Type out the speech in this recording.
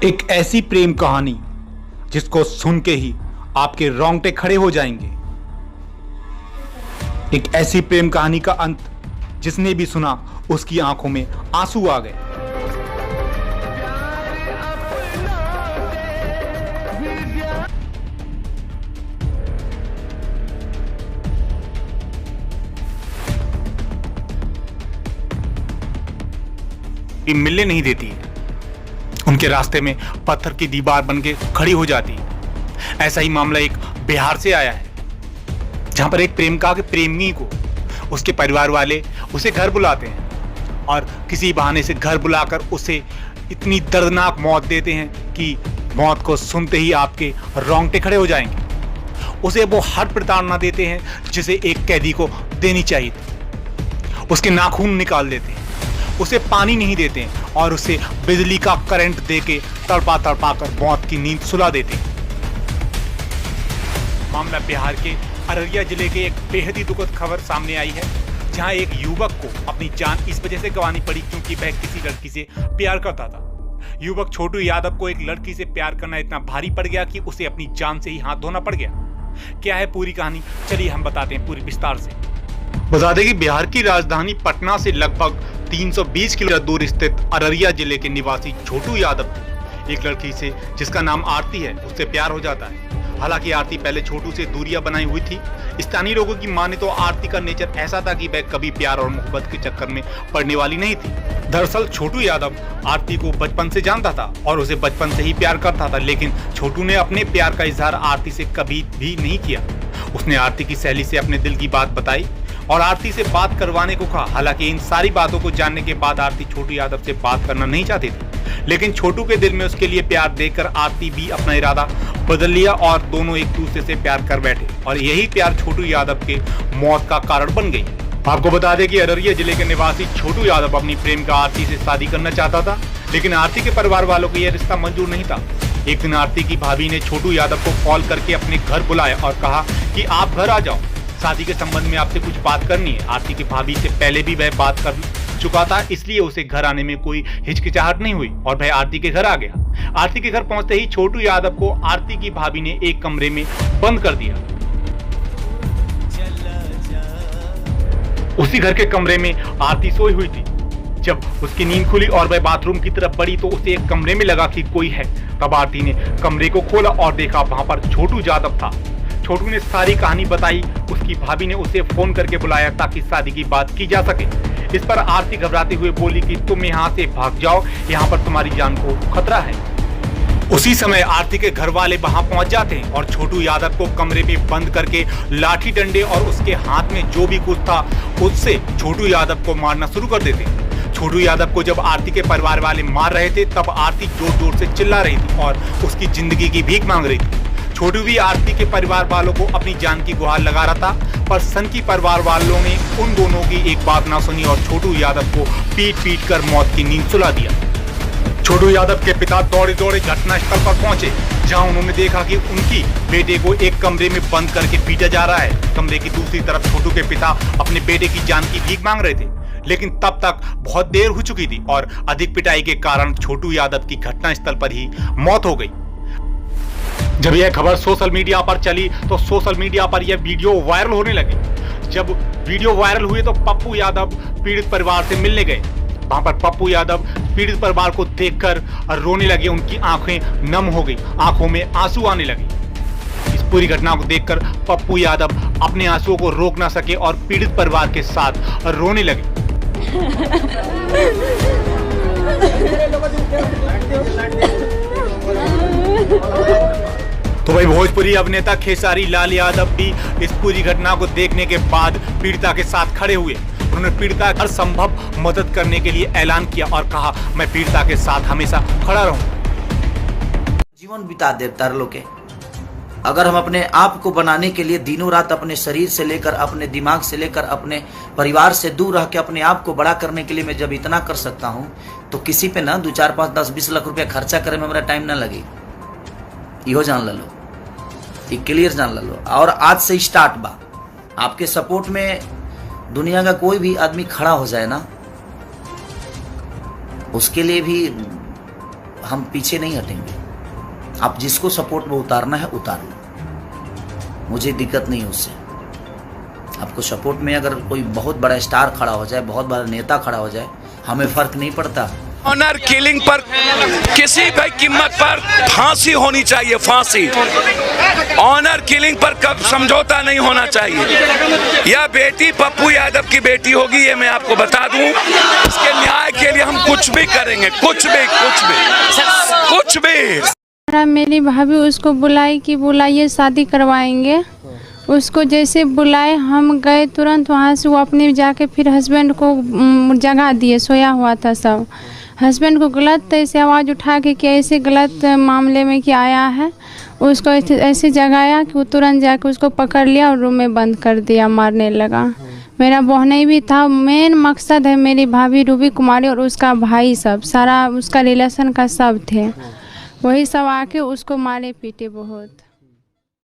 एक ऐसी प्रेम कहानी जिसको सुन के ही आपके रोंगटे खड़े हो जाएंगे। एक ऐसी प्रेम कहानी का अंत जिसने भी सुना उसकी आंखों में आंसू आ गए। मिलने नहीं देती है, उनके रास्ते में पत्थर की दीवार बन के खड़ी हो जाती है। ऐसा ही मामला एक बिहार से आया है, जहां पर एक प्रेमिका के प्रेमी को उसके परिवार वाले उसे घर बुलाते हैं और किसी बहाने से घर बुलाकर उसे इतनी दर्दनाक मौत देते हैं कि मौत को सुनते ही आपके रोंगटे खड़े हो जाएंगे। उसे वो हर प्रताड़ना देते हैं जिसे एक कैदी को देनी चाहिए थी। उसके नाखून निकाल देते हैं, उसे पानी नहीं देते और उसे बिजली का करंट देके तड़पा तड़पा कर मौत की नींद सुला देते हैं। मामला बिहार के अररिया जिले के एक बेहद ही दुखद खबर सामने आई है, जहां एक युवक को अपनी जान इस वजह से गंवानी पड़ी क्योंकि वह किसी लड़की से प्यार करता था। युवक छोटू यादव को एक लड़की से प्यार करना इतना भारी पड़ गया कि उसे अपनी जान से ही हाथ धोना पड़ गया। क्या है पूरी कहानी, चलिए हम बताते हैं पूरी विस्तार से। बता दें कि बिहार की राजधानी पटना से लगभग 320 किलोमीटर दूर स्थित अररिया जिले के निवासी छोटू यादव एक लड़की से जिसका नाम आरती है उससे प्यार हो जाता है। हालांकि आरती पहले छोटू से दूरियां बनाई हुई थी। स्थानीय लोगों की माने तो आरती का नेचर ऐसा था कि वह कभी प्यार और मोहब्बत के चक्कर में पड़ने वाली नहीं थी। दरअसल छोटू यादव आरती को बचपन से जानता था और उसे बचपन से ही प्यार करता था, लेकिन छोटू ने अपने प्यार का इजहार आरती से कभी भी नहीं किया। उसने आरती की सहेली से अपने दिल की बात बताई और आरती से बात करवाने को कहा। हालांकि इन सारी बातों को जानने के बाद आरती छोटू यादव से बात करना नहीं चाहती थी, लेकिन छोटू के दिल में उसके लिए प्यार देखकर आरती भी अपना इरादा बदल लिया और दोनों एक दूसरे से प्यार कर बैठे और यही प्यार छोटू यादव के मौत का कारण बन गई। आपको बता दें कि अररिया जिले के निवासी छोटू यादव अपनी प्रेमिका आरती से शादी करना चाहता था, लेकिन आरती के परिवार वालों को यह रिश्ता मंजूर नहीं था। एक दिन आरती की भाभी ने छोटू यादव को कॉल करके अपने घर बुलाया और कहा कि आप घर आ जाओ, शादी के संबंध में आपसे कुछ बात करनी है। आरती की भाभी से पहले भी वह बात कर चुका था, इसलिए उसे घर आने में कोई हिचकिचाहट नहीं हुई और वह आरती के घर आ गया। आरती के घर पहुंचते ही छोटू यादव को आरती की भाभी ने एक कमरे में बंद कर दिया। उसी घर के कमरे में आरती सोई हुई थी। जब उसकी नींद खुली और वह बाथरूम की तरफ बढ़ी तो उसे एक कमरे में लगा कि कोई है। तब आरती ने कमरे को खोला और देखा वहां पर छोटू यादव था। छोटू ने सारी कहानी बताई। उसकी भाभी ने उसे फोन करके बुलाया ताकि शादी की बात की जा सके। इस पर आरती घबराते हुए बोली कि तुम यहाँ से भाग जाओ, यहाँ पर तुम्हारी जान को खतरा है। उसी समय आरती के घर वाले वहां पहुंच जाते हैं और छोटू यादव को कमरे में बंद करके लाठी डंडे और उसके हाथ में जो भी कुछ था उससे छोटू यादव को मारना शुरू कर देते हैं। छोटू यादव को जब आरती के परिवार वाले मार रहे थे तब आरती जोर जोर से चिल्ला रही थी और उसकी जिंदगी की भीख मांग रही थी। छोटू भी आरती के परिवार वालों को अपनी जान की गुहार लगा रहा था, पर सनकी परिवार वालों ने उन दोनों की एक बात ना सुनी और छोटू यादव को पीट पीट कर मौत की नींद सुला दिया। छोटू यादव के पिता दौड़े दौड़े घटनास्थल पर पहुंचे, जहां उन्होंने देखा कि उनकी बेटे को एक कमरे में बंद करके पीटा जा रहा है। कमरे की दूसरी तरफ छोटू के पिता अपने बेटे की जान की भीख मांग रहे थे, लेकिन तब तक बहुत देर हो चुकी थी और अधिक पिटाई के कारण छोटू यादव की घटनास्थल पर ही मौत हो गई। जब यह खबर सोशल मीडिया पर चली तो सोशल मीडिया पर यह वीडियो वायरल होने लगी। जब वीडियो वायरल हुए तो पप्पू यादव पीड़ित परिवार से मिलने गए। वहां पर पप्पू यादव पीड़ित परिवार को देखकर रोने लगे। उनकी आंखें नम हो गई, आंखों में आंसू आने लगे। इस पूरी घटना को देखकर पप्पू यादव अपने आंसुओं को रोक ना सके और पीड़ित परिवार के साथ रोने लगे। तो भाई भोजपुरी अभिनेता खेसारी लाल यादव भी इस पूरी घटना को देखने के बाद पीड़िता के साथ खड़े हुए। उन्होंने पीड़िता हर संभव मदद करने के लिए ऐलान किया और कहा, मैं पीड़िता के साथ हमेशा खड़ा रहूं। जीवन बिता देता लोग अगर हम अपने आप को बनाने के लिए दिनों रात अपने शरीर से लेकर अपने दिमाग से लेकर अपने परिवार से दूर रह के अपने आप को बड़ा करने के लिए मैं जब इतना कर सकता हूं तो किसी पे ना 2 4 5 10 20 लाख रुपया खर्चा करे में मेरा टाइम ना लगे। इहो जान लो, ये क्लियर जान लो। और आज से स्टार्ट बा, आपके सपोर्ट में दुनिया का कोई भी आदमी खड़ा हो जाए ना, उसके लिए भी हम पीछे नहीं हटेंगे। आप जिसको सपोर्ट में उतारना है उतार लो, मुझे दिक्कत नहीं है उससे। आपको सपोर्ट में अगर कोई बहुत बड़ा स्टार खड़ा हो जाए, बहुत बड़ा नेता खड़ा हो जाए, हमें फर्क नहीं पड़ता। ऑनर किलिंग पर किसी भी कीमत पर फांसी होनी चाहिए, फांसी। ऑनर किलिंग पर कब समझौता नहीं होना चाहिए। यह बेटी पप्पू यादव की बेटी होगी, ये मैं आपको बता दूं। इसके न्याय के लिए हम कुछ भी करेंगे, कुछ भी। मेरी भाभी उसको बुलाई कि बुलाइए शादी करवाएंगे। उसको जैसे बुलाए हम गए, तुरंत वहाँ से वो अपने जाके फिर हस्बैंड को जगा दिए, सोया हुआ था सब। हस्बैंड को गलत ऐसे आवाज़ उठा के कि ऐसे गलत मामले में कि आया है, उसको ऐसे जगाया कि वो तुरंत जाके उसको पकड़ लिया और रूम में बंद कर दिया, मारने लगा। मेरा बहन भी था। मेन मकसद है मेरी भाभी रूबी कुमारी और उसका भाई, सब सारा उसका रिलेशन का सब थे, वही सब आके उसको मारे पीटे बहुत।